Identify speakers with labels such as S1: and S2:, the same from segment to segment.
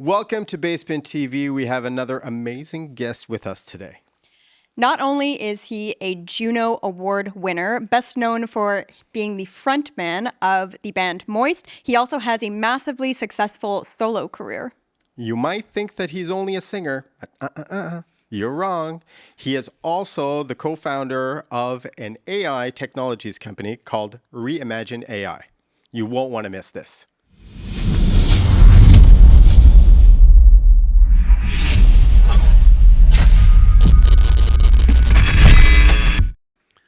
S1: Welcome to Basement TV. We have another amazing guest with us today.
S2: Not only is he a Juno Award winner, best known for being the frontman of the band Moist, he also has a massively successful solo career.
S1: You might think that he's only a singer. You're wrong. He is also the co-founder of an AI technologies company called Reimagine AI. You won't want to miss this.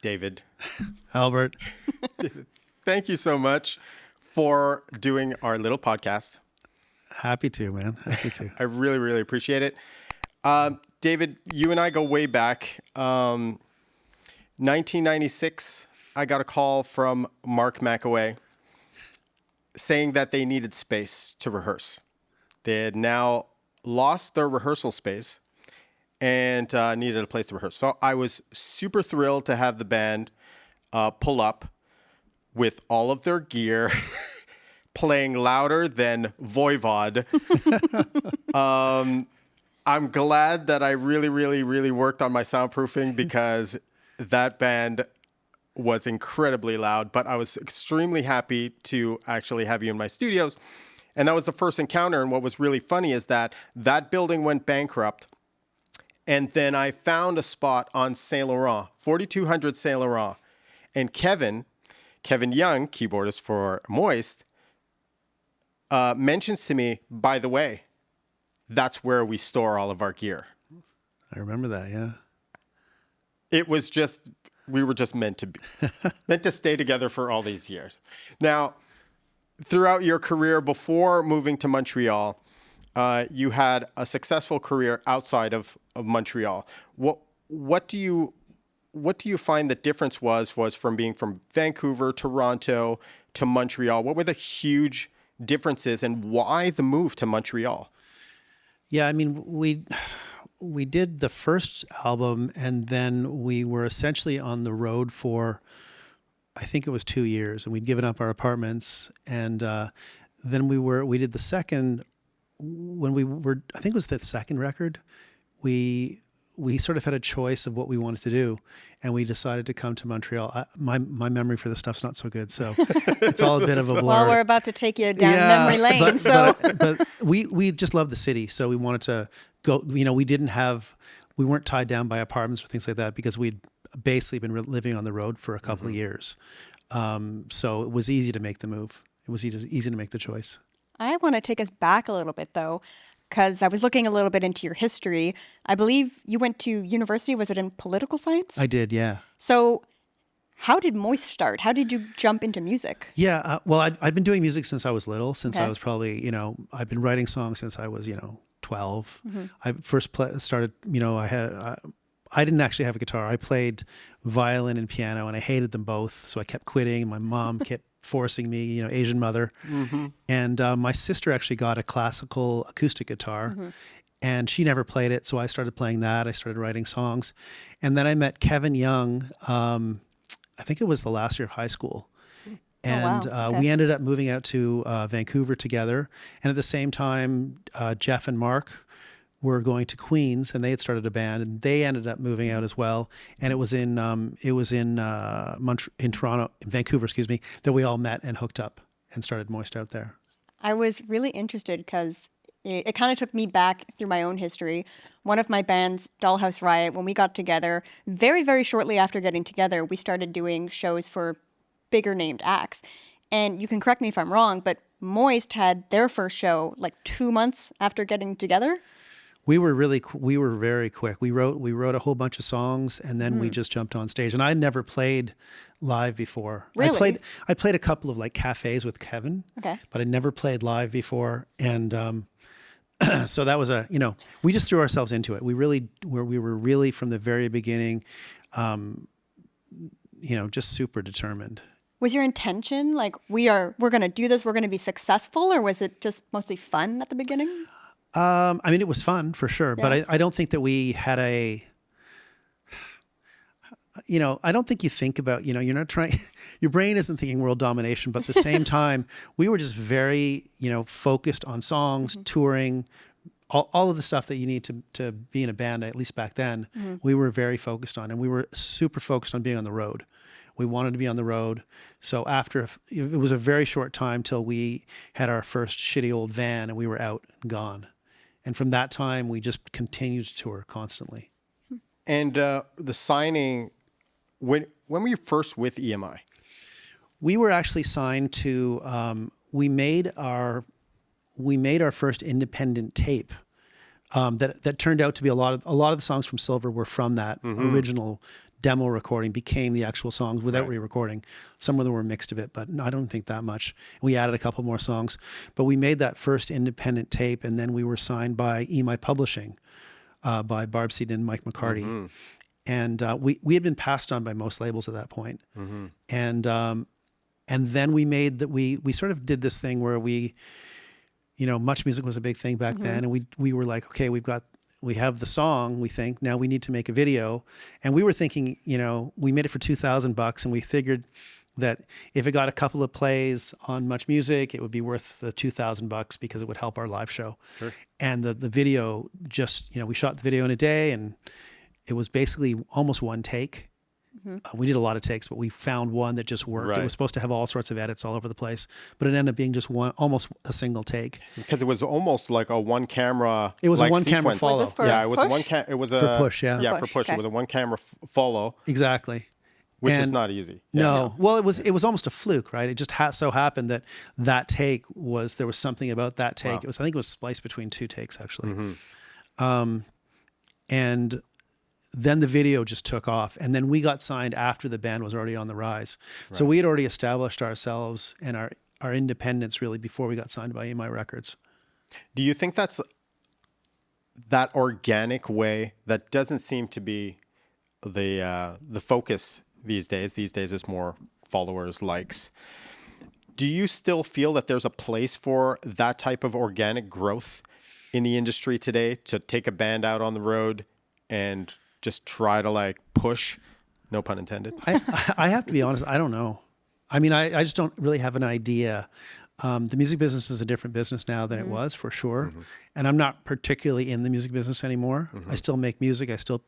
S1: David.
S3: Albert.
S1: David, thank you so much for doing our little podcast.
S3: Happy to, man. Happy to.
S1: I really, really appreciate it. David, you and I go way back. 1996, I got a call from Mark McAway saying that they needed space to rehearse. They had now lost their rehearsal space and needed a place to rehearse. So I was super thrilled to have the band pull up with all of their gear, playing louder than Voivod. I'm glad that I really, really, really worked on my soundproofing because that band was incredibly loud, but I was extremely happy to actually have you in my studios. And that was the first encounter. And what was really funny is that that building went bankrupt. And then I found a spot on Saint Laurent, 4200 Saint Laurent. And Kevin Young, keyboardist for Moist, mentions to me, by the way, that's where we store all of our gear.
S3: I remember that, yeah.
S1: It was just, we were just meant to be, meant to stay together for all these years. Now, throughout your career before moving to Montreal, you had a successful career outside of Montreal. What do you find the difference was from being from Vancouver, Toronto to Montreal? What were the huge differences and why the move to Montreal?
S3: Yeah, I mean, we did the first album and then we were essentially on the road for, I think it was 2 years, and we'd given up our apartments. And then we did the second, when we were, I think it was the second record, we sort of had a choice of what we wanted to do, and we decided to come to Montreal. My memory for this stuff's not so good, so it's all a bit of a blur.
S2: Well, we're about to take you down memory lane.
S3: But we just love the city, so we wanted to go. You know, we weren't tied down by apartments or things like that because we'd basically been living on the road for a couple of years. So it was easy to make the move. It was easy to make the choice.
S2: I want to take us back a little bit, though, because I was looking a little bit into your history. I believe you went to university. Was it in political science?
S3: I did, yeah.
S2: So how did Moist start? How did you jump into music?
S3: Yeah, well, I'd been doing music since I was little, since I was probably, I've been writing songs since I was, 12. Mm-hmm. I first started, I didn't actually have a guitar. I played violin and piano, and I hated them both. So I kept quitting. My mom kept forcing me, Asian mother. Mm-hmm. And my sister actually got a classical acoustic guitar, and she never played it. So I started playing that. I started writing songs. And then I met Kevin Young, I think it was the last year of high school. And we ended up moving out to Vancouver together. And at the same time, Jeff and Mark were going to Queens, and they had started a band, and they ended up moving out as well. And it was in Toronto, Vancouver, that we all met and hooked up and started Moist out there.
S2: I was really interested because it kind of took me back through my own history. One of my bands, Dollhouse Riot, when we got together, very, very shortly after getting together, we started doing shows for bigger named acts. And you can correct me if I'm wrong, but Moist had their first show like 2 months after getting together.
S3: We were very quick. We wrote a whole bunch of songs, and then we just jumped on stage. And I'd never played live before.
S2: Really?
S3: I played a couple of like cafes with Kevin, but I never played live before. And so that was we just threw ourselves into it. We were really from the very beginning, just super determined.
S2: Was your intention like we're going to do this, we're going to be successful, or was it just mostly fun at the beginning?
S3: I mean, it was fun for sure, but I don't think that we had you know, I don't think you think about, you know, you're not trying, your brain isn't thinking world domination, but at the same time, we were just very, you know, focused on songs, touring, all of the stuff that you need to be in a band, at least back then, we were very focused on, and we were super focused on being on the road. We wanted to be on the road. So after, it was a very short time till we had our first shitty old van and we were out and gone. And from that time, we just continued to tour constantly.
S1: And the signing, when were you first with EMI?
S3: We were actually signed to, we made our first independent tape that turned out to be a lot of the songs from Silver were from that original demo recording, became the actual songs without re-recording. Some of them were mixed a bit, but I don't think that much. We added a couple more songs, but we made that first independent tape, and then we were signed by EMI Publishing, by Barb Seaton and Mike McCarty. And we had been passed on by most labels at that point. And then we made that, we sort of did this thing where we, you know, Much Music was a big thing back then, and we were like, okay, we have the song, we think, now we need to make a video. And we were thinking, you know, we made it for $2,000, and we figured that if it got a couple of plays on Much Music, it would be worth the $2,000 because it would help our live show. Sure. And the video just, you know, we shot the video in a day, and it was basically almost one take. We did a lot of takes, but we found one that just worked. It was supposed to have all sorts of edits all over the place, but it ended up being just one, almost a single take. Because
S1: it was almost like a one camera.
S3: It was
S1: like
S3: a one
S1: sequence.
S3: camera follow.
S1: Yeah, it was push? It was a
S3: for push. Yeah,
S1: for push.
S2: Okay.
S1: It was a one camera follow.
S3: Exactly.
S1: Which is not easy. Yeah,
S3: no. Well, it was almost a fluke, right? It just so happened that take was, there was something about that take. Wow. I think it was spliced between two takes actually. And then the video just took off, and then we got signed after the band was already on the rise. Right. So we had already established ourselves and our independence really before we got signed by EMI Records.
S1: Do you think that's that organic way that doesn't seem to be the focus these days? These days it's more followers, likes. Do you still feel that there's a place for that type of organic growth in the industry today, to take a band out on the road and just try to like push, no pun intended?
S3: I have to be honest, I don't know. I mean, I just don't really have an idea. The music business is a different business now than it was, for sure. And I'm not particularly in the music business anymore. I still make music. I still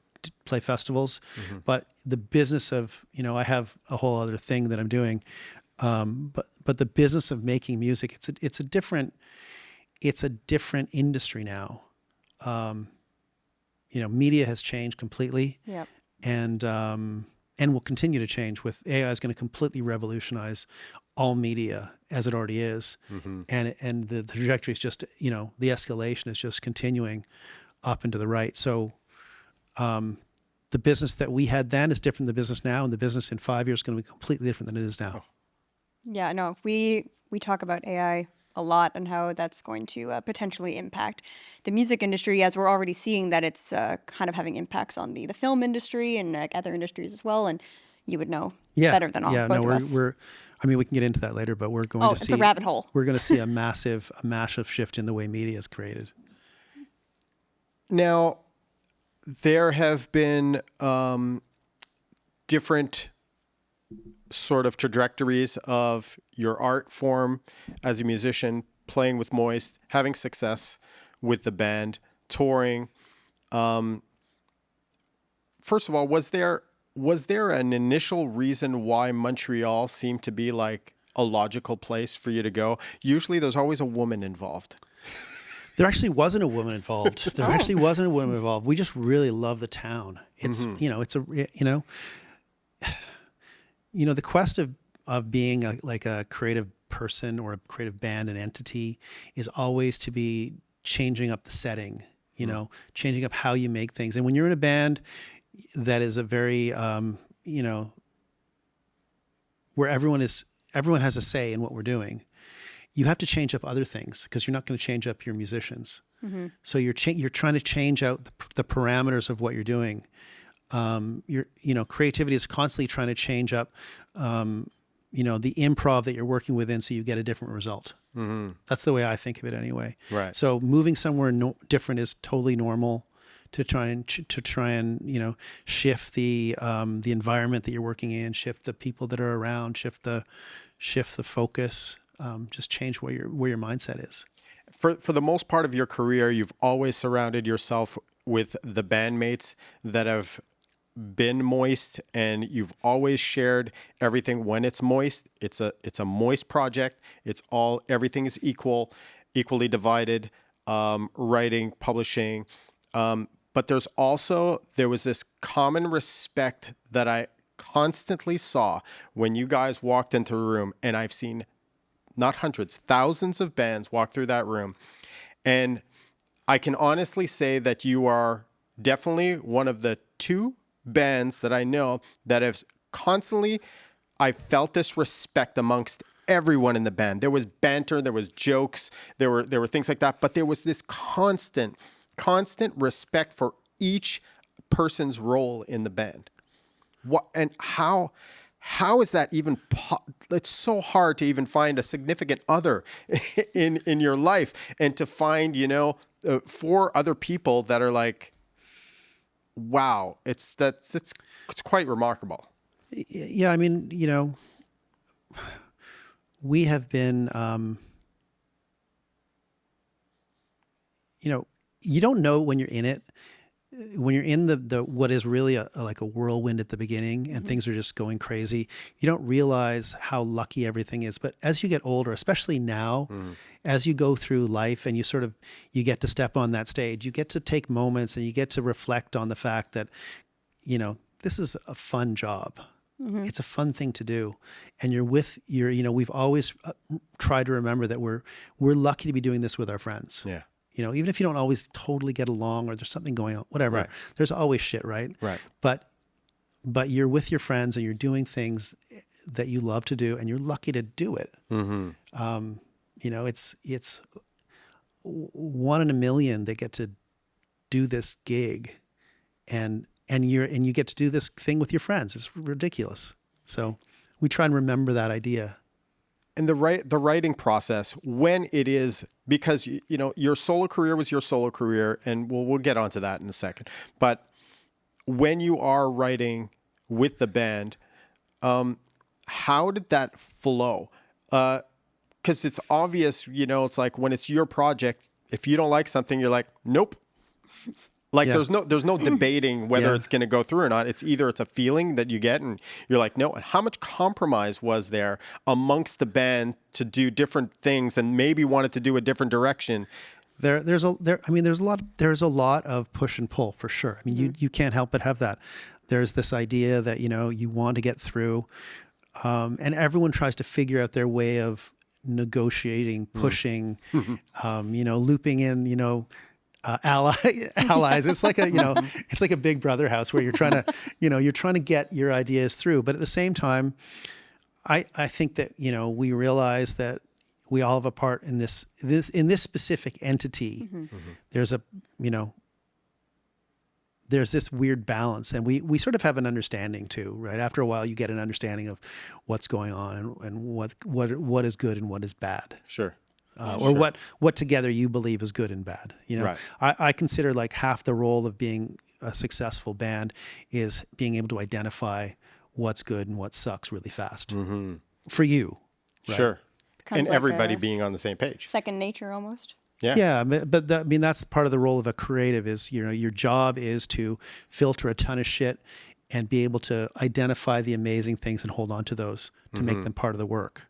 S3: play festivals, but the business of, you know, I have a whole other thing that I'm doing. But the business of making music, it's a different industry now. You know, media has changed completely, and will continue to change. With AI is going to completely revolutionize all media, as it already is, and the trajectory is just, you know, the escalation is just continuing up and to the right. So the business that we had then is different than the business now, and the business in 5 years is going to be completely different than it is now.
S2: Yeah, no, we talk about AI a lot and how that's going to potentially impact the music industry, as we're already seeing that it's kind of having impacts on the film industry and other industries as well. And you would know better than both of us.
S3: I mean, we can get into that later, but we're going to see.
S2: It's a rabbit hole.
S3: We're going to see a massive shift in the way media is created.
S1: Now, there have been different sort of trajectories of your art form as a musician, playing with Moist, having success with the band, touring. First of all, was there an initial reason why Montreal seemed to be like a logical place for you to go? Usually there's always a woman involved.
S3: There actually wasn't a woman involved. Actually wasn't a woman involved. We just really love the town. It's, you know, the quest of being like a creative person or a creative band and entity is always to be changing up the setting, you know, changing up how you make things. And when you're in a band that is a very, you know, where everyone has a say in what we're doing, you have to change up other things because you're not going to change up your musicians. So you're trying to change out the parameters of what you're doing. Creativity is constantly trying to change up, the improv that you're working within so you get a different result. That's the way I think of it anyway.
S1: Right.
S3: So moving somewhere different is totally normal to try and shift the environment that you're working in, shift the people that are around, shift the focus, just change where your mindset is.
S1: For the most part of your career, you've always surrounded yourself with the bandmates that have been moist, and you've always shared everything when it's moist. It's a moist project. Everything is equally divided, writing, publishing. But there was this common respect that I constantly saw when you guys walked into a room, and I've seen not hundreds, thousands of bands walk through that room. And I can honestly say that you are definitely one of the two bands that I know that have constantly, I felt this respect amongst everyone in the band. There was banter, there was jokes, there were things like that, but there was this constant respect for each person's role in the band. How is that even? It's so hard to even find a significant other in your life, and to find 4 other people that are like, wow, it's quite remarkable.
S3: Yeah, I mean, we have been, you don't know when you're in it. When you're in the what is really like a whirlwind at the beginning and things are just going crazy, you don't realize how lucky everything is. But as you get older, especially now, as you go through life and you get to step on that stage, you get to take moments and you get to reflect on the fact that, this is a fun job. It's a fun thing to do. And we've always tried to remember that we're lucky to be doing this with our friends.
S1: Yeah.
S3: Even if you don't always totally get along or there's something going on, whatever,
S1: right.
S3: There's always shit, right?
S1: Right.
S3: But you're with your friends and you're doing things that you love to do and you're lucky to do it. Mm-hmm. It's 1 in a million that get to do this gig and you get to do this thing with your friends. It's ridiculous. So we try and remember that idea.
S1: And the writing process, when it is, because your solo career was your solo career, and we'll get onto that in a second. But when you are writing with the band, how did that flow? Because it's obvious, it's like when it's your project, if you don't like something, you're like, nope. Like there's no debating whether it's going to go through or not. It's a feeling that you get and you're like, no. And how much compromise was there amongst the band to do different things and maybe wanted to do a different direction?
S3: There's a lot of push and pull for sure. I mean, you can't help but have that. There's this idea that, you want to get through, and everyone tries to figure out their way of negotiating, pushing, looping in, allies. It's like it's like a Big Brother house where you're trying to get your ideas through. But at the same time, I think that, we realize that we all have a part in this specific entity. There's there's this weird balance, and we sort of have an understanding too, right? After a while, you get an understanding of what's going on and what is good and what is bad.
S1: Sure.
S3: Or what together you believe is good and bad.
S1: Right.
S3: I consider like half the role of being a successful band is being able to identify what's good and what sucks really fast for you. Right?
S1: Sure.
S2: Becomes
S1: And
S2: like
S1: everybody
S2: a
S1: being on the same page.
S2: second nature almost.
S1: Yeah.
S3: Yeah. But that's part of the role of a creative is, your job is to filter a ton of shit and be able to identify the amazing things and hold on to those to make them part of the work.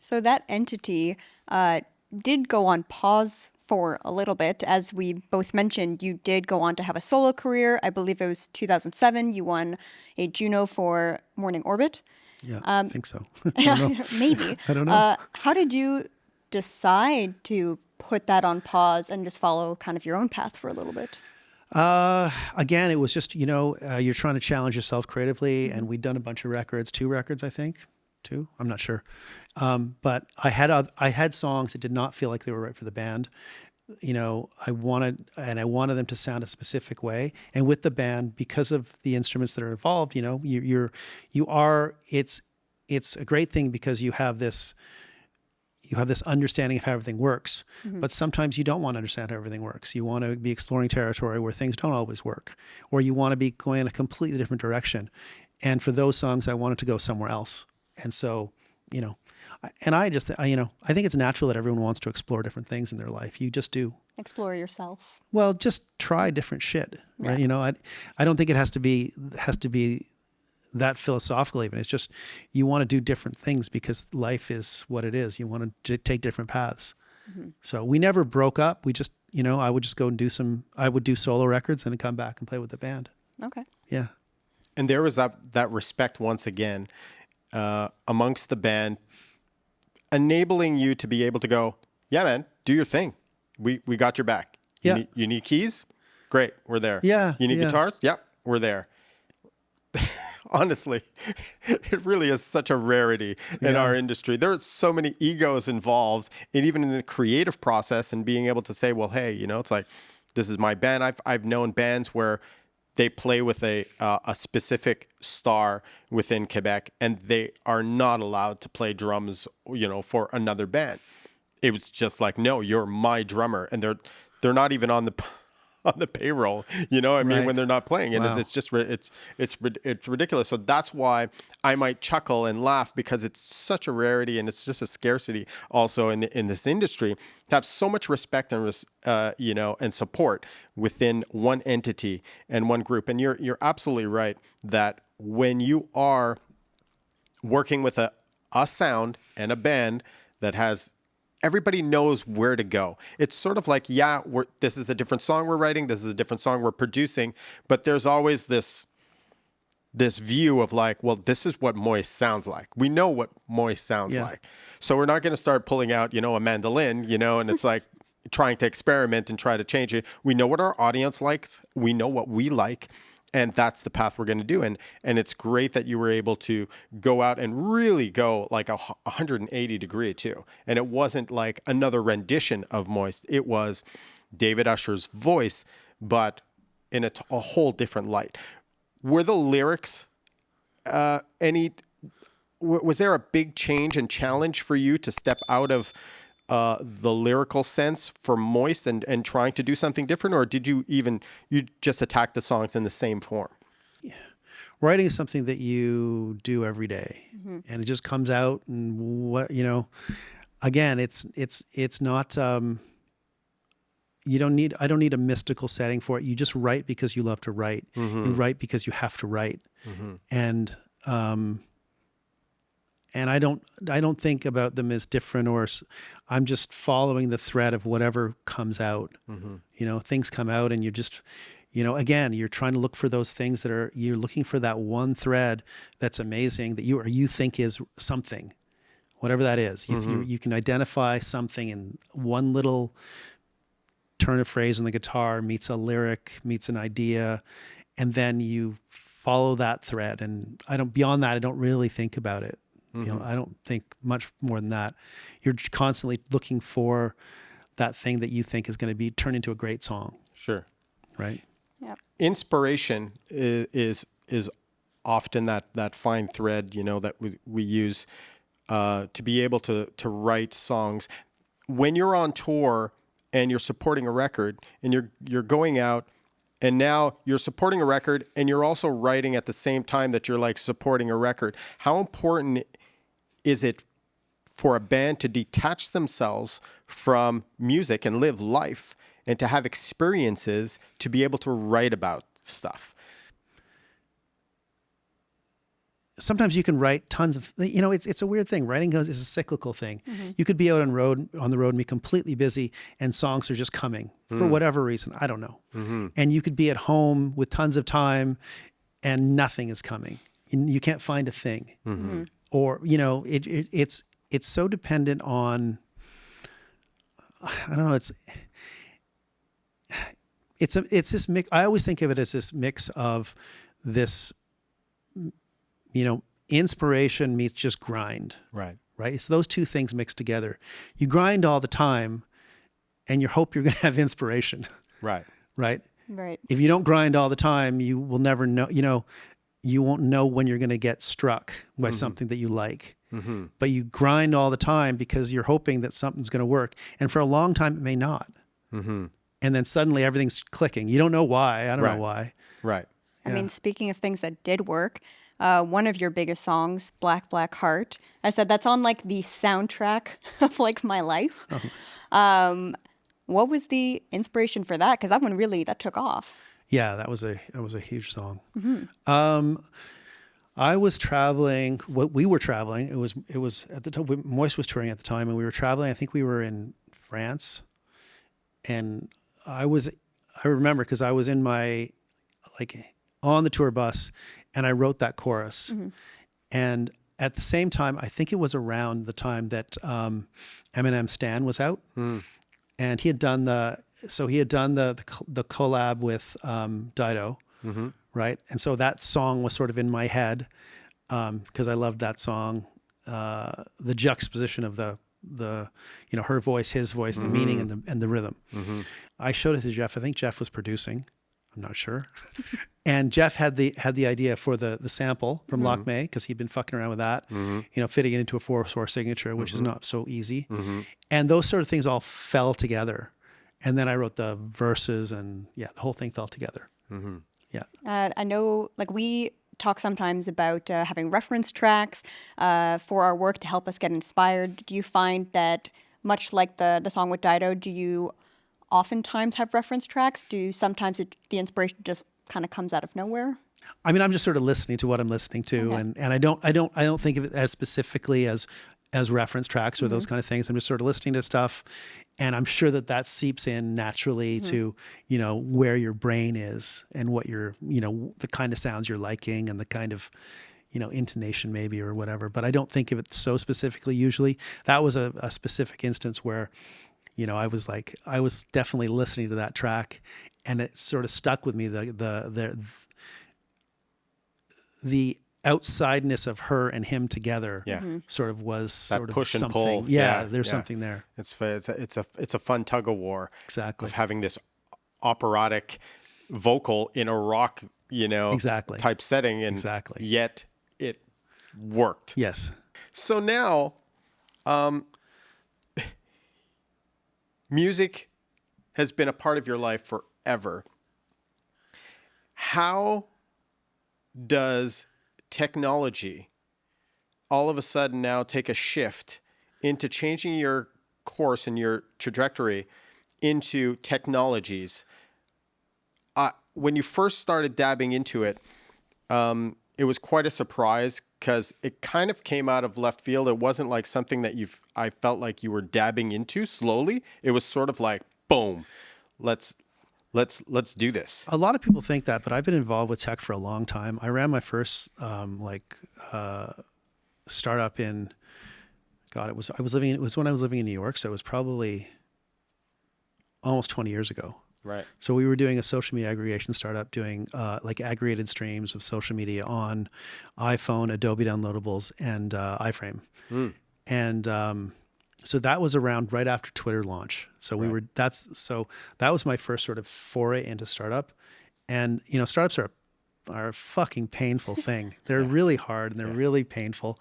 S2: So that entity did go on pause for a little bit. As we both mentioned, you did go on to have a solo career. I believe it was 2007. You won a Juno for Morning Orbit.
S3: Yeah, I think so. I don't know.
S2: Maybe.
S3: I don't know.
S2: How did you decide to put that on pause and just follow kind of your own path for a little bit?
S3: Again, it was just, you're trying to challenge yourself creatively, and we'd done a bunch of records, 2 records, I think. 2, I'm not sure. But I had songs that did not feel like they were right for the band. I wanted them to sound a specific way. And with the band, because of the instruments that are involved, it's a great thing because you have this you have this understanding of how everything works, but sometimes you don't want to understand how everything works. You want to be exploring territory where things don't always work, or you want to be going in a completely different direction. And for those songs, I wanted to go somewhere else. And so, I think it's natural that everyone wants to explore different things in their life. You just do.
S2: Explore yourself.
S3: Well, just try different shit, right?
S2: Yeah.
S3: I don't think it has to be that philosophical even. It's just you want to do different things because life is what it is. You want to take different paths. So we never broke up. We just, I would just go and I would do solo records and then come back and play with the band.
S2: Okay.
S3: Yeah.
S1: And there was that respect once again amongst the band, enabling you to be able to go, yeah, man, do your thing. We got your back.
S3: Yeah.
S1: You need keys? Great, we're there.
S3: Yeah.
S1: You need
S3: yeah.
S1: guitars? Yep, we're there. Honestly, it really is such a rarity in our industry. There are so many egos involved, and even in the creative process, and being able to say, well, hey, it's like, this is my band. I've known bands where they play with a specific star within Quebec, and they are not allowed to play drums, for another band. It was just like, no, you're my drummer, and they're not even on the payroll,
S3: Right.
S1: when they're not playing, and
S3: Wow.
S1: it's just it's ridiculous. So that's why I might chuckle and laugh, because it's such a rarity, and it's just a scarcity also in this industry to have so much respect and and support within one entity and one group. And you're absolutely right that when you are working with a sound and a band that has, everybody knows where to go. It's sort of like, this is a different song we're writing, this is a different song we're producing, but there's always this view of like, well, this is what Moist sounds like. We know what Moist sounds like. So we're not going to start pulling out, a mandolin, and it's like trying to experiment and try to change it. We know what our audience likes. We know what we like. And that's the path we're going to do. And it's great that you were able to go out and really go like 180 degree too. And it wasn't like another rendition of Moist. It was David Usher's voice, but in a whole different light. Were the lyrics was there a big change and challenge for you to step out of the lyrical sense for Moist and trying to do something different? Or did you just attack the songs in the same form?
S3: Writing is something that you do every day, and it just comes out. And again, it's not, I don't need a mystical setting for it. You just write because you love to write. You write because you have to write. And I don't think about them as different, or I'm just following the thread of whatever comes out. Things come out, and you're just, again, you're trying to look for those things you're looking for that one thread that's amazing that you think is something, whatever that is. You can identify something in one little turn of phrase on the guitar, meets a lyric, meets an idea, and then you follow that thread. And beyond that, I don't really think about it. I don't think much more than that. You're constantly looking for that thing that you think is going to be turned into a great song.
S1: Sure.
S3: Right.
S2: Yeah.
S1: Inspiration is often that fine thread, that we use to be able to write songs. When you're on tour and you're supporting a record and you're going out, and now you're supporting a record and you're also writing at the same time that you're like supporting a record, how important is it for a band to detach themselves from music and live life and to have experiences to be able to write about stuff?
S3: Sometimes you can write tons of, it's a weird thing. Writing is a cyclical thing. You could be out on the road and be completely busy, and songs are just coming for whatever reason. I don't know. And you could be at home with tons of time and nothing is coming. You can't find a thing. Or, it's so dependent on, I don't know, it's this mix. I always think of it as this mix of this, inspiration meets just grind.
S1: Right.
S3: Right. It's those two things mixed together. You grind all the time and you hope you're going to have inspiration.
S1: Right.
S3: Right.
S2: Right.
S3: If you don't grind all the time, you will never know, you won't know when you're going to get struck by something that you like. But you grind all the time because you're hoping that something's going to work. And for a long time, it may not. And then suddenly everything's clicking. You don't know why. I don't know why.
S1: Right.
S2: I mean, speaking of things that did work, one of your biggest songs, Black Black Heart, I said that's on like the soundtrack of like my life. What was the inspiration for that? Because that one really, that took off.
S3: Yeah, that was a huge song. I was traveling. We were traveling. It was at the time. Moist was touring at the time, and we were traveling. I think we were in France, and I remember because I was in my on the tour bus, and I wrote that chorus. And at the same time, I think it was around the time that Eminem Stan was out, and he had done the collab with Dido. Right. And so that song was sort of in my head because I loved that song. The juxtaposition of the her voice, his voice, the meaning and the rhythm. I showed it to Jeff. I think Jeff was producing. I'm not sure. And Jeff had the idea for the sample from Lock May because he'd been fucking around with that, fitting it into a 4/4 signature, which is not so easy. And those sort of things all fell together. And then I wrote the verses and the whole thing fell together. Yeah.
S2: I know, like, we talk sometimes about having reference tracks for our work to help us get inspired. Do you find that, much like the song with Dido, do you oftentimes have reference tracks? Do sometimes the inspiration just kind of comes out of nowhere?
S3: I mean, I'm just sort of listening to what I'm listening to, and I don't think of it as specifically as reference tracks or those kind of things. I'm just sort of listening to stuff, and I'm sure that seeps in naturally to, where your brain is and what you're, the kind of sounds you're liking and the kind of, intonation maybe or whatever. But I don't think of it so specifically usually. That was a specific instance where, I was definitely listening to that track and it sort of stuck with me. The outsideness of her and him together sort of was sort of
S1: push and
S3: something.
S1: pull.
S3: Yeah, there's something there.
S1: It's a fun tug of war.
S3: Exactly.
S1: Of having this operatic vocal in a rock, type setting, and yet it worked.
S3: Yes.
S1: So now, music has been a part of your life forever. How does technology all of a sudden now take a shift into changing your course and your trajectory into technologies? When you first started dabbing into it, it was quite a surprise because it kind of came out of left field. It wasn't like something that I felt like you were dabbing into slowly. It was sort of like, boom, let's do this.
S3: A lot of people think that, but I've been involved with tech for a long time. I ran my first startup in, it was when I was living in New York, so it was probably almost 20 years ago.
S1: Right. So
S3: we were doing a social media aggregation startup, doing aggregated streams of social media on iPhone, Adobe downloadables, and iFrame. And so that was around right after Twitter launch. So that was my first sort of foray into startup. And startups are a fucking painful thing. They're really hard and they're really painful.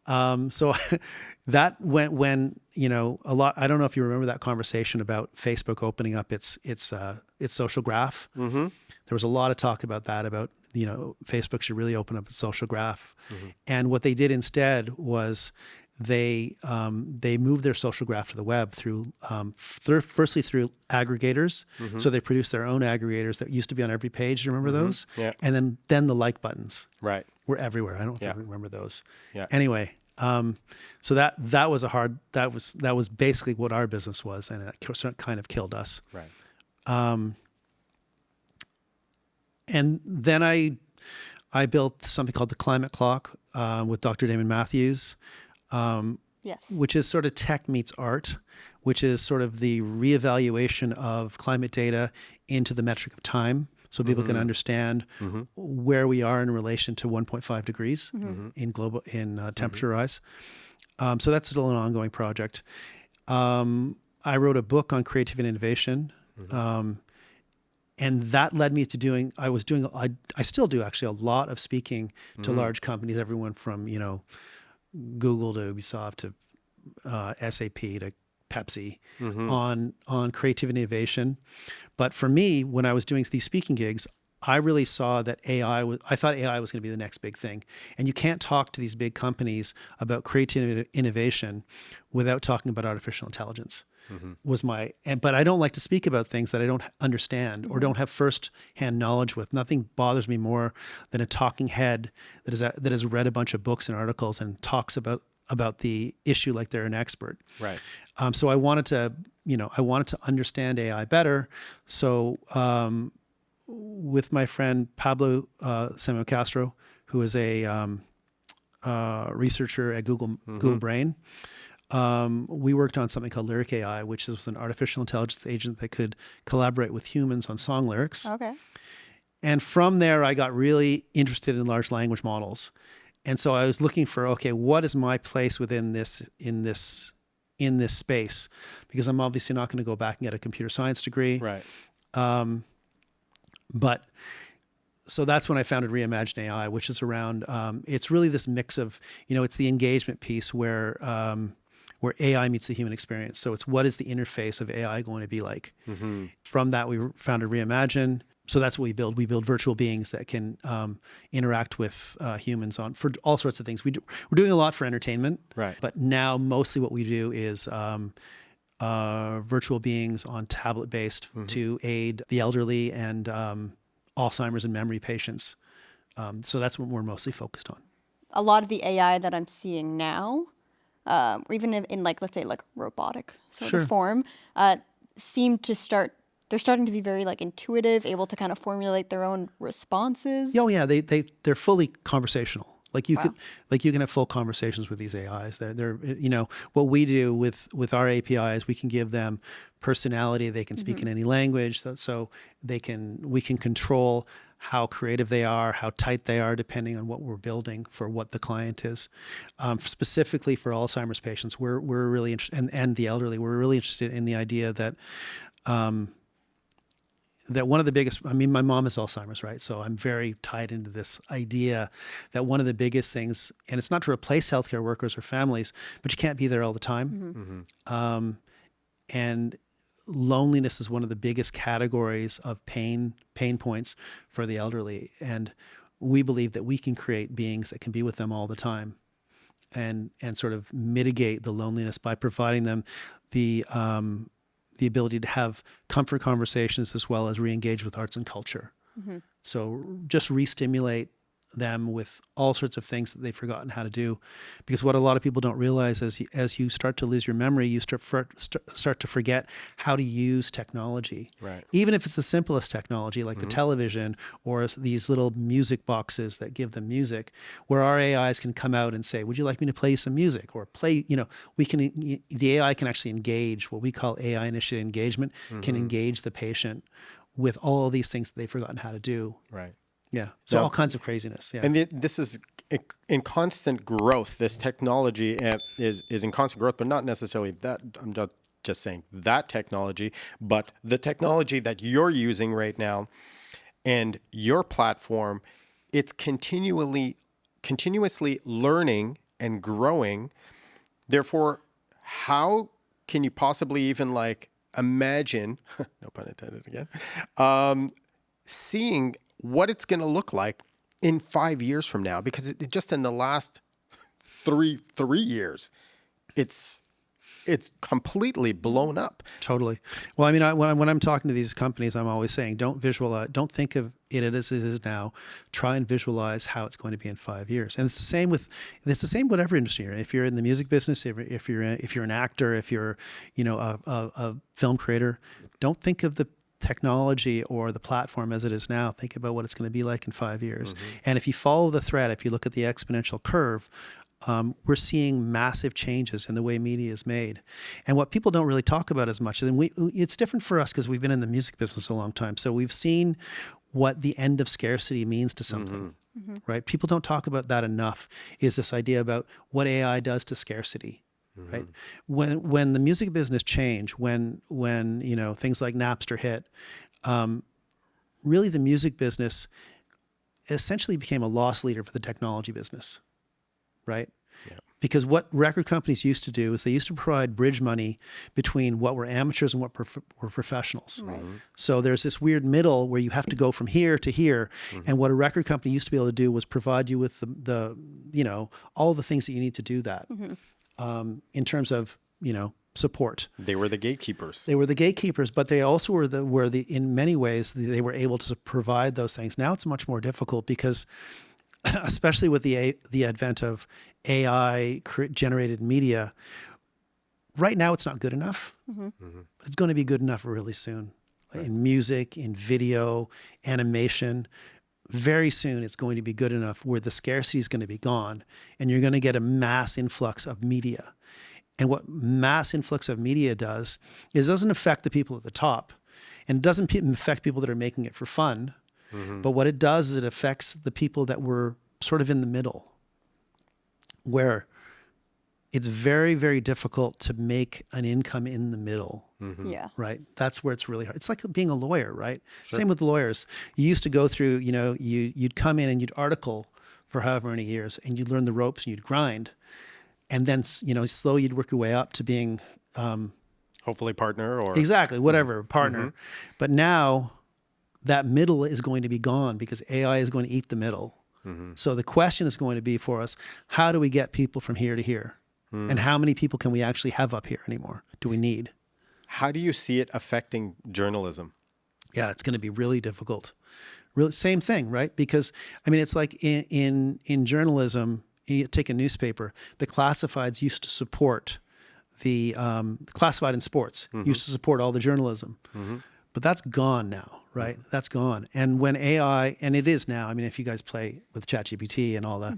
S3: So that when a lot. I don't know if you remember that conversation about Facebook opening up its social graph. There was a lot of talk about that. About Facebook should really open up its social graph. And what they did instead was they moved their social graph to the web through firstly through aggregators. So they produced their own aggregators that used to be on every page. Do you remember those?
S1: Yeah.
S3: And then the like buttons.
S1: Right.
S3: Were everywhere. I don't know if you remember those.
S1: Yeah.
S3: Anyway, so that was basically what our business was, and it kind of killed us.
S1: Right.
S3: And then I built something called the Climate Clock with Dr. Damon Matthews, which is sort of tech meets art, which is sort of the reevaluation of climate data into the metric of time. So people can understand where we are in relation to 1.5 degrees in temperature rise. So that's still an ongoing project. I wrote a book on creativity and innovation. And that led me to I still do actually a lot of speaking to large companies, everyone from, Google to Ubisoft to SAP to Pepsi on creativity and innovation. But for me, when I was doing these speaking gigs, I really saw that I thought AI was going to be the next big thing. And you can't talk to these big companies about creativity and innovation without talking about artificial intelligence. But I don't like to speak about things that I don't understand or don't have first-hand knowledge with. Nothing bothers me more than a talking head that has read a bunch of books and articles and talks about the issue like they're an expert.
S1: Right.
S3: So I wanted to understand AI better. So with my friend Pablo Samuel Castro, who is a researcher at Google Brain, we worked on something called Lyric AI, which is an artificial intelligence agent that could collaborate with humans on song lyrics.
S2: Okay.
S3: And from there, I got really interested in large language models. And so I was looking for, okay, what is my place within this space? Because I'm obviously not going to go back and get a computer science degree.
S1: Right.
S3: But so that's when I founded Reimagine AI, which is around, it's really this mix of, it's the engagement piece where AI meets the human experience. So it's what is the interface of AI going to be like? From that, we founded Reimagine. So that's what we build. We build virtual beings that can interact with humans for all sorts of things. We're doing a lot for entertainment,
S1: Right.
S3: But now mostly what we do is virtual beings on tablet-based to aid the elderly and Alzheimer's and memory patients. So that's what we're mostly focused on.
S2: A lot of the AI that I'm seeing now, or even in like, let's say like robotic sort of form, they're starting to be very like intuitive, able to kind of formulate their own responses.
S3: Oh yeah, they're fully conversational. Like you can have full conversations with these AIs. They're what we do with our APIs, we can give them personality. They can speak in any language, so we can control how creative they are, how tight they are, depending on what we're building for what the client is. Specifically for Alzheimer's patients, we're really interested, and the elderly, we're really interested in the idea that that one of the biggest, my mom has Alzheimer's, right? So I'm very tied into this idea that one of the biggest things, and it's not to replace healthcare workers or families, but you can't be there all the time. And loneliness is one of the biggest categories of pain points for the elderly. And we believe that we can create beings that can be with them all the time and sort of mitigate the loneliness by providing them the ability to have comfort conversations as well as re-engage with arts and culture. So just re-stimulate them with all sorts of things that they've forgotten how to do. Because what a lot of people don't realize is as you start to lose your memory, you start to forget how to use technology.
S1: Right.
S3: Even if it's the simplest technology like the television or these little music boxes that give them music, where our AIs can come out and say, would you like me to play you some music? Or the AI can actually engage, what we call AI initiated engagement, can engage the patient with all of these things that they've forgotten how to do.
S1: Right.
S3: Yeah. So all kinds of craziness. Yeah.
S1: And this is in constant growth. This technology is in constant growth, but not necessarily that. I'm not just saying that technology, but the technology that you're using right now and your platform, it's continuously learning and growing. Therefore, how can you possibly even imagine, no pun intended again, seeing what it's going to look like in 5 years from now? Because it just in the last three years, it's completely blown up.
S3: Totally. Well, when I'm talking to these companies, I'm always saying, don't think of it as it is now. Try and visualize how it's going to be in 5 years. And it's the same with whatever industry you're in. If you're in the music business, if you're an actor, if you're a film creator, don't think of the technology or the platform as it is now. Think about what it's going to be like in 5 years. And if you follow the thread, if you look at the exponential curve, we're seeing massive changes in the way media is made. And what people don't really talk about as much, and it's different for us because we've been in the music business a long time. So we've seen what the end of scarcity means to something, right? People don't talk about that enough, is this idea about what AI does to scarcity. Right. When the music business changed, when things like Napster hit, really the music business essentially became a loss leader for the technology business, right?
S1: Yeah.
S3: Because what record companies used to do is they used to provide bridge money between what were amateurs and what were professionals.
S2: Right.
S3: So there's this weird middle where you have to go from here to here. And what a record company used to be able to do was provide you with the all the things that you need to do that in terms of, support.
S1: They were the gatekeepers.
S3: They were the gatekeepers, but they also were in many ways, they were able to provide those things. Now it's much more difficult because especially with the advent of AI generated media, right now it's not good enough, but it's going to be good enough really soon. Right. In music, in video, animation, very soon it's going to be good enough where the scarcity is going to be gone and you're going to get a mass influx of media. And what mass influx of media does is it doesn't affect the people at the top and it doesn't affect people that are making it for fun. But what it does is it affects the people that were sort of in the middle, where it's very, very difficult to make an income in the middle.
S2: Yeah.
S3: Right. That's where it's really hard. It's like being a lawyer, right? Sure. Same with lawyers. You used to go through, you'd come in and you'd article for however many years and you'd learn the ropes and you'd grind. And then, slowly you'd work your way up to being...
S1: hopefully partner or...
S3: Exactly. Whatever, partner. But now that middle is going to be gone because AI is going to eat the middle. So the question is going to be for us, how do we get people from here to here? And how many people can we actually have up here anymore? Do we need?
S1: How do you see it affecting journalism?
S3: Yeah, it's going to be really difficult. Really, same thing, right? Because, it's like in journalism, you take a newspaper, the classifieds used to support the classified in sports, used to support all the journalism. But that's gone now, right? That's gone. And when AI, and it is now, if you guys play with ChatGPT and all that,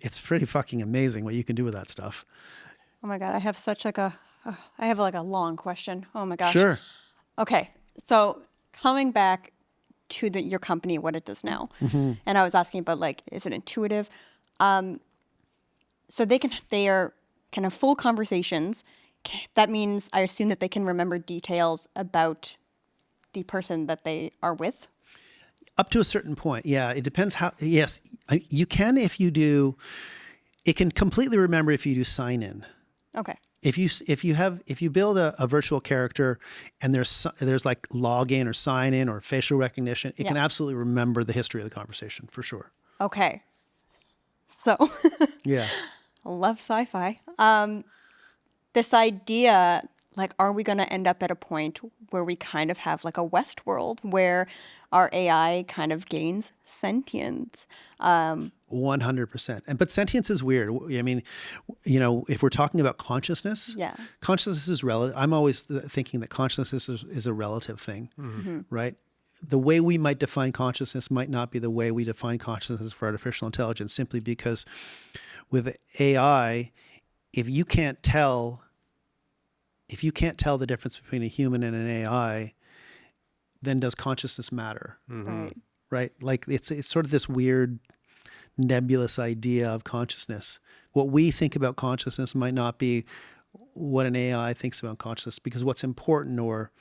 S3: it's pretty fucking amazing what you can do with that stuff.
S2: Oh my God, I have such a long question. Oh my gosh.
S3: Sure.
S2: Okay, so coming back to your company, what it does now, and I was asking about is it intuitive? So they are kind of full conversations. That means I assume that they can remember details about the person that they are with.
S3: Up to a certain point, yeah. It depends how. Yes, you can if you do. It can completely remember if you do sign in.
S2: Okay.
S3: If you build a virtual character and there's like login or sign in or facial recognition, it can absolutely remember the history of the conversation for sure.
S2: Okay. So.
S3: Yeah.
S2: I love sci-fi. This idea, are we going to end up at a point where we kind of have a Westworld where our AI kind of gains sentience?
S3: 100%. But sentience is weird. If we're talking about consciousness, consciousness is relative. I'm always thinking that consciousness is a relative thing, right? The way we might define consciousness might not be the way we define consciousness for artificial intelligence, simply because with AI, if you can't tell the difference between a human and an AI, then does consciousness matter? Right? It's sort of this weird nebulous idea of consciousness. What we think about consciousness might not be what an AI thinks about consciousness, because what's important, or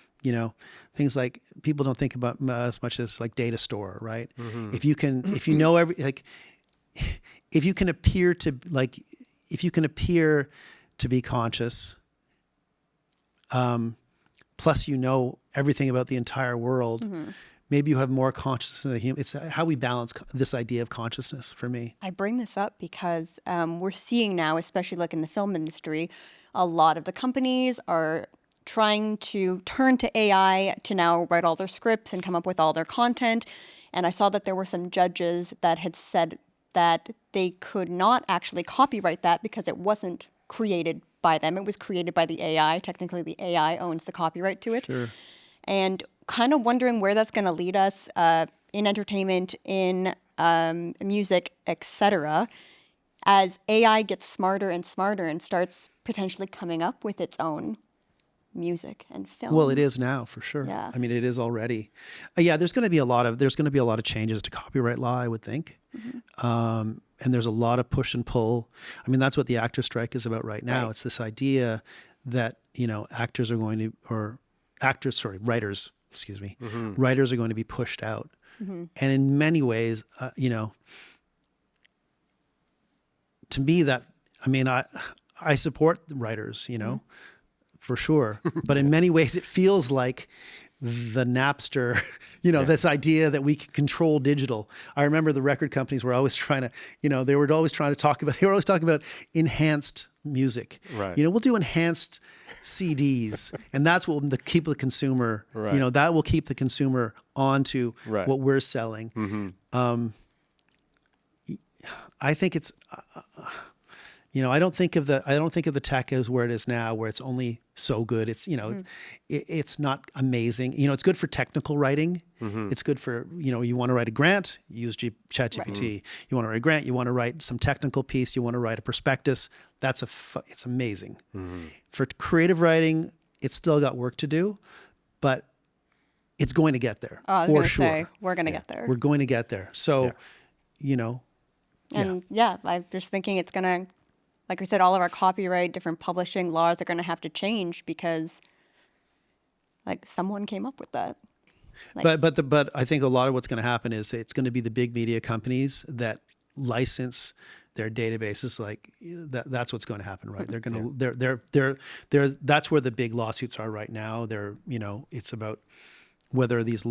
S3: things like people don't think about as much as data store, right? If you can appear to be conscious, plus everything about the entire world, maybe you have more consciousness than the human. It's how we balance this idea of consciousness for me.
S2: I bring this up because we're seeing now, especially in the film industry, a lot of the companies are trying to turn to AI to now write all their scripts and come up with all their content. And I saw that there were some judges that had said that they could not actually copyright that because it wasn't created by them. It was created by the AI. Technically, the AI owns the copyright to it.
S3: Sure.
S2: And kind of wondering where that's going to lead us in entertainment, in music, etc., as AI gets smarter and smarter and starts potentially coming up with its own music and film.
S3: Well, it is now for sure.
S2: Yeah.
S3: It is already. There's going to be a lot of changes to copyright law, I would think. And there's a lot of push and pull. That's what the actor strike is about right now. Right. It's this idea that writers excuse me, writers are going to be pushed out. And in many ways, you know, to me that, I mean, I support the writers, you know, for sure. But in many ways, it feels like the Napster, you know, this idea that we can control digital. I remember the record companies were always trying to, you know, they were always talking about enhanced music.
S1: Right.
S3: You know, we'll do enhanced CDs, and that's what will keep the consumer,
S1: Right.
S3: you know, that will keep the consumer onto
S1: Right.
S3: what we're selling. I think it's, you know, I don't think of the tech as where it is now, where it's only so good. It's, you know, it's not amazing. You know, it's good for technical writing. It's good for, you know, you want to write a grant, use ChatGPT. You want to write a grant, you want to write some technical piece, you want to write a prospectus. It's amazing. For creative writing, it's still got work to do, but it's going to get there.
S2: I was
S3: for
S2: going to
S3: sure.
S2: say, we're going to get there.
S3: We're going to get there. So, you know,
S2: And I'm just thinking it's going to, like we said, all of our copyright, different publishing laws are going to have to change because, like, someone came up with that. Like,
S3: but I think a lot of what's going to happen is it's going to be the big media companies that license their databases. Like that's what's going to happen, right? They're going to they're that's where the big lawsuits are right now. They're, you know, it's about whether these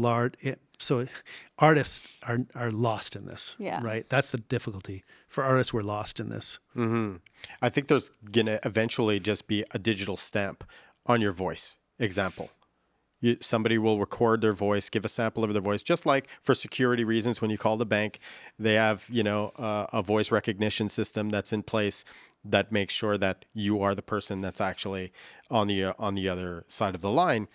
S3: so artists are lost in this, right? That's the difficulty. For artists, we're lost in this.
S1: I think there's gonna eventually just be a digital stamp on your voice. Example. Somebody will record their voice, give a sample of their voice, just like for security reasons. When you call the bank, they have, you know, a voice recognition system that's in place that makes sure that you are the person that's actually on the other side of the line.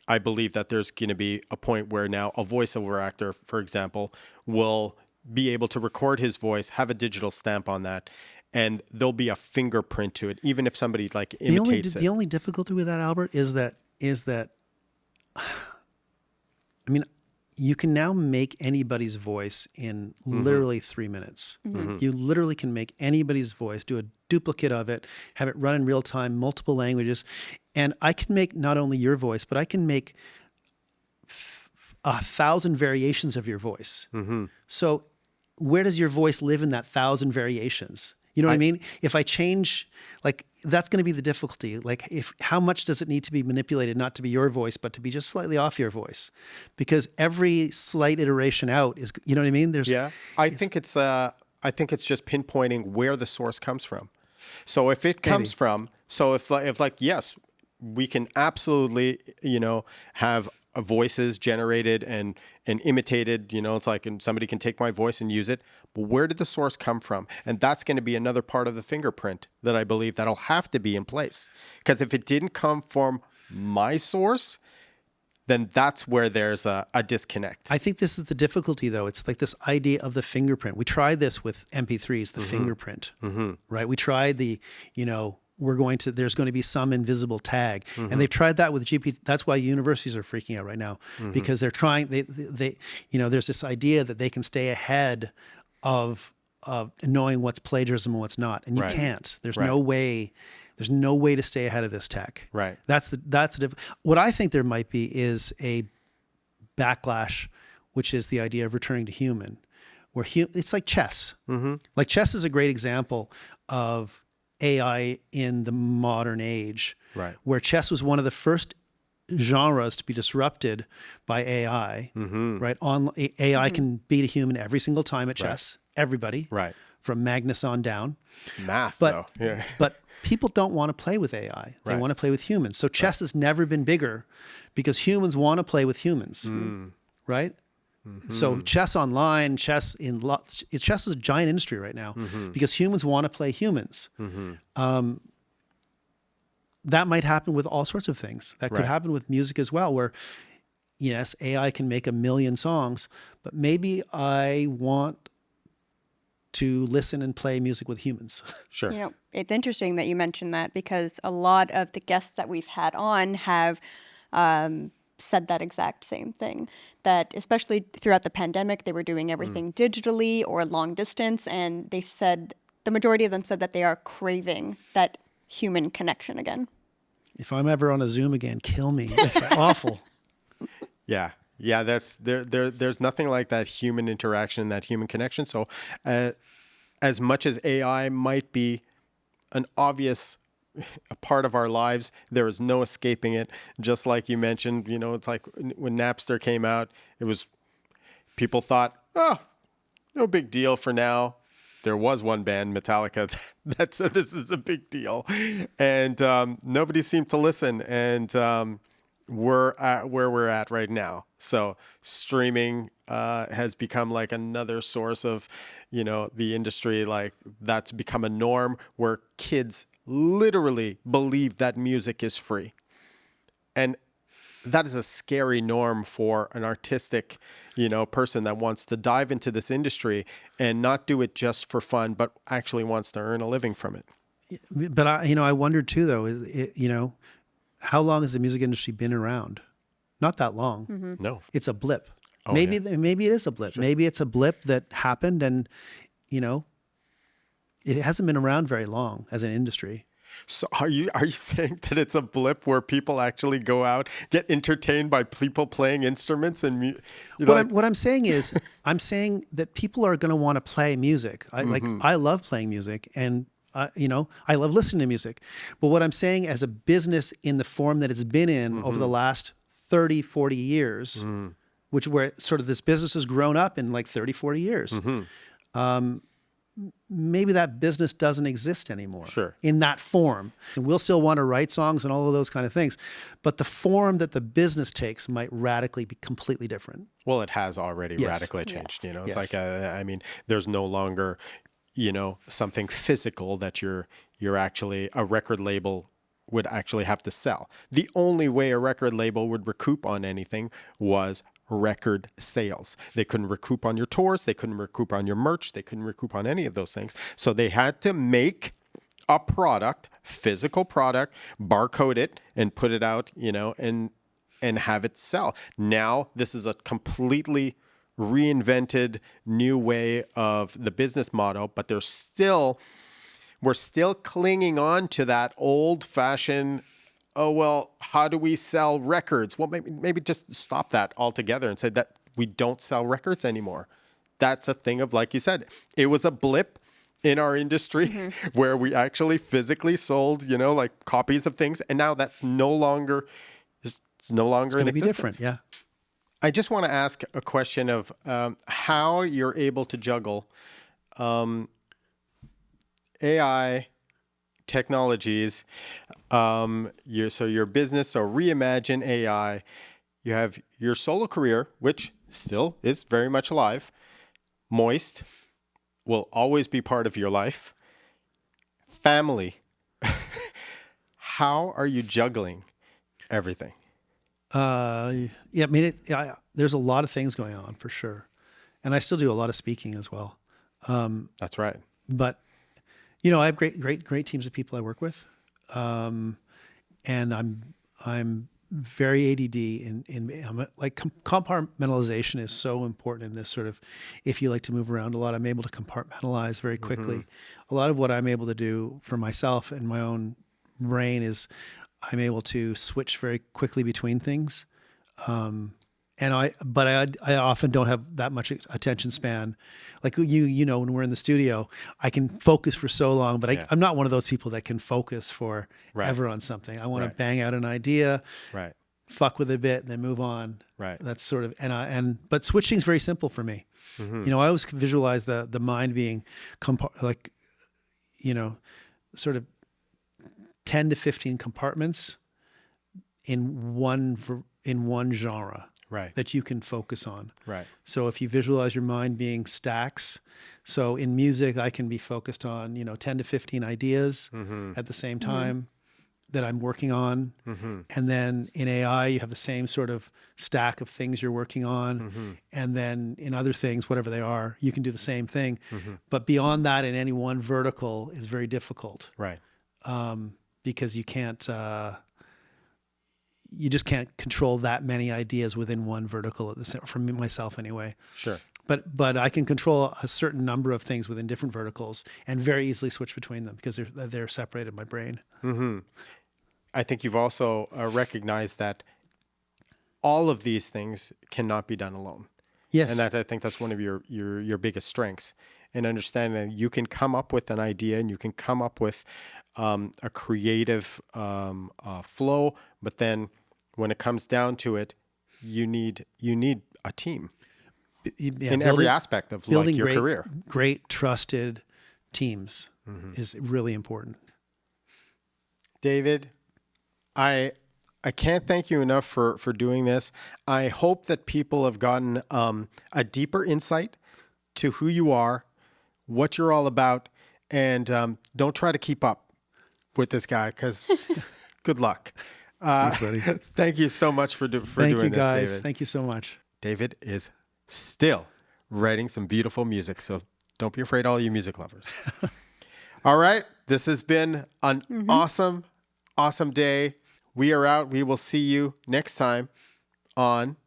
S1: I believe that there's going to be a point where now a voiceover actor, for example, will be able to record his voice, have a digital stamp on that, and there'll be a fingerprint to it, even if somebody like imitates it.
S3: The only difficulty with that, Albert, is that I mean, you can now make anybody's voice in literally 3 minutes. You literally can make anybody's voice, do a duplicate of it, have it run in real time, multiple languages. And I can make not only your voice, but I can make 1,000 variations of your voice. So where does your voice live in that 1,000 variations? You know what I mean? If I change, like, that's going to be the difficulty. Like, how much does it need to be manipulated, not to be your voice, but to be just slightly off your voice? Because every slight iteration out is, you know what I mean?
S1: I think it's just pinpointing where the source comes from. So if it comes from, yes, we can absolutely, you know, have voices generated and imitated, you know, it's like, and somebody can take my voice and use it. But where did the source come from? And that's going to be another part of the fingerprint that I believe that'll have to be in place. Because if it didn't come from my source, then that's where there's a disconnect.
S3: I think this is the difficulty, though. It's like this idea of the fingerprint. We tried this with MP3s, the fingerprint, right? We tried the, you know, there's going to be some invisible tag. And they've tried that with GPT. That's why universities are freaking out right now, because they're trying, they, you know, there's this idea that they can stay ahead of knowing what's plagiarism and what's not. And you can't. There's no way to stay ahead of this tech.
S1: Right.
S3: What I think there might be is a backlash, which is the idea of returning to human, where it's like chess. Like chess is a great example of AI in the modern age, where chess was one of the first genres to be disrupted by AI, right? AI can beat a human every single time at chess, everybody, from Magnus on down.
S1: It's math,
S3: but,
S1: though. Yeah.
S3: But people don't want to play with AI. They want to play with humans. So chess has never been bigger because humans want to play with humans, right? So chess online, chess is a giant industry right now because humans want to play humans. That might happen with all sorts of things. That could happen with music as well, where, yes, AI can make 1 million songs, but maybe I want to listen and play music with humans.
S1: Sure.
S2: You know, it's interesting that you mentioned that because a lot of the guests that we've had on have said that exact same thing, that especially throughout the pandemic, they were doing everything digitally or long distance. And they said, the majority of them said that they are craving that human connection again.
S3: If I'm ever on a Zoom again, kill me. It's awful.
S1: Yeah. Yeah, there's nothing like that human interaction, that human connection. So as much as AI might be an obvious a part of our lives, there is no escaping it. Just like you mentioned, it's like when Napster came out, it was people thought, oh, no big deal for now. There was one band, Metallica, that said this is a big deal, and nobody seemed to listen. And we're at where we're at right now. So streaming has become like another source of, the industry. Like that's become a norm where kids literally believe that music is free, and that is a scary norm for an artistic, person that wants to dive into this industry and not do it just for fun, but actually wants to earn a living from it.
S3: But I wondered too, though, how long has the music industry been around? Not that long.
S1: No.
S3: It's a blip.
S1: Oh,
S3: maybe
S1: yeah.
S3: maybe it is a blip. Sure. Maybe it's a blip that happened, and it hasn't been around very long as an industry.
S1: So are you saying that it's a blip where people actually go out, get entertained by people playing instruments and
S3: what I'm saying is I'm saying that people are going to want to play music. I love playing music, and I love listening to music. But what I'm saying, as a business in the form that it's been in over the last 30, 40 years, where sort of this business has grown up in like 30, 40 years. Maybe that business doesn't exist anymore.
S1: Sure.
S3: In that form. And we'll still want to write songs and all of those kind of things. But the form that the business takes might radically be completely different.
S1: Well, it has already
S3: Yes.
S1: radically changed.
S3: Yes.
S1: It's like, there's no longer, something physical that you're actually, a record label would actually have to sell. The only way a record label would recoup on anything was record sales. They couldn't recoup on your tours. They couldn't recoup on your merch. They couldn't recoup on any of those things. So they had to make a product, physical product, barcode it and put it out, and have it sell. Now, this is a completely reinvented new way of the business model, but we're still clinging on to that old-fashioned, oh, well, how do we sell records? Well, maybe just stop that altogether and say that we don't sell records anymore. That's a thing of, like you said, it was a blip in our industry where we actually physically sold, like copies of things. And now that's no longer, it's no longer in
S3: It's going to be
S1: existence.
S3: different, yeah.
S1: I just want to ask a question of how you're able to juggle AI technologies, your business, so Reimagine AI, you have your solo career, which still is very much alive. Moist will always be part of your life. Family. How are you juggling everything?
S3: Yeah, I mean, there's a lot of things going on for sure. And I still do a lot of speaking as well.
S1: That's right.
S3: But I have great teams of people I work with, and I'm very ADD. I'm like compartmentalization is so important in this sort of. If you like to move around a lot, I'm able to compartmentalize very quickly. A lot of what I'm able to do for myself and my own brain is I'm able to switch very quickly between things. But I often don't have that much attention span. Like when we're in the studio, I can focus for so long, but I'm not one of those people that can focus forever on something. I want to bang out an idea, fuck with it a bit, and then move on.
S1: Right.
S3: That's sort of, but switching is very simple for me. I always visualize the mind being sort of 10 to 15 compartments in one genre.
S1: Right.
S3: That you can focus on.
S1: Right.
S3: So if you visualize your mind being stacks, so in music, I can be focused on, 10 to 15 ideas at the same time that I'm working on. And then in AI, you have the same sort of stack of things you're working on. And then in other things, whatever they are, you can do the same thing. But beyond that, in any one vertical is very difficult.
S1: Right.
S3: Because you can't, you just can't control that many ideas within one vertical at the same, for myself anyway.
S1: Sure.
S3: But I can control a certain number of things within different verticals and very easily switch between them because they're separated in my brain.
S1: I think you've also recognized that all of these things cannot be done alone.
S3: Yes.
S1: And I think that's one of your biggest strengths. And understanding that you can come up with an idea and you can come up with a creative flow, but then when it comes down to it, you need a team in every aspect of like your career.
S3: Great trusted teams is really important.
S1: David, I can't thank you enough for doing this. I hope that people have gotten a deeper insight to who you are, what you're all about, and don't try to keep up with this guy because good luck.
S3: Thanks, buddy.
S1: Thank you so much for doing this,
S3: guys.
S1: David.
S3: Thank you so much.
S1: David is still writing some beautiful music, so don't be afraid, all you music lovers. All right, this has been an awesome day. We are out. We will see you next time on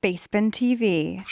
S2: Basebin TV.